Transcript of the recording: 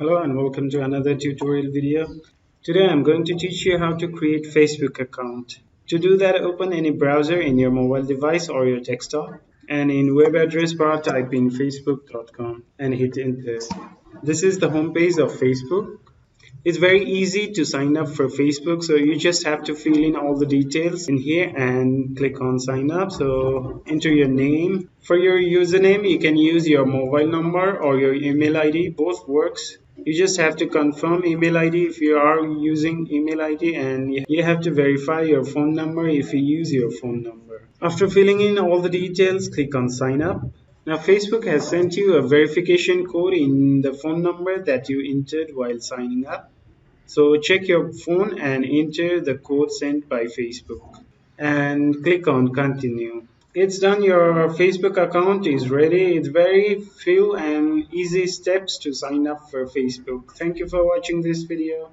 Hello and welcome to another tutorial video. Today I'm going to teach you how to create Facebook account. To do that, open any browser in your mobile device or your desktop, and in web address bar type in facebook.com and hit enter. This is the homepage of Facebook. It's very easy to sign up for Facebook, so you just have to fill in all the details in here and click on sign up. So enter your name. For your username, you can use your mobile number or your email ID, both works. You just have to confirm email ID if you are using email ID, and you have to verify your phone number if you use your phone number. After filling in all the details, click on sign up. Now Facebook has sent you a verification code in the phone number that you entered while signing up. So check your phone and enter the code sent by Facebook and click on continue. It's done. Your Facebook account is ready. It's very few and easy steps to sign up for Facebook. Thank you for watching this video.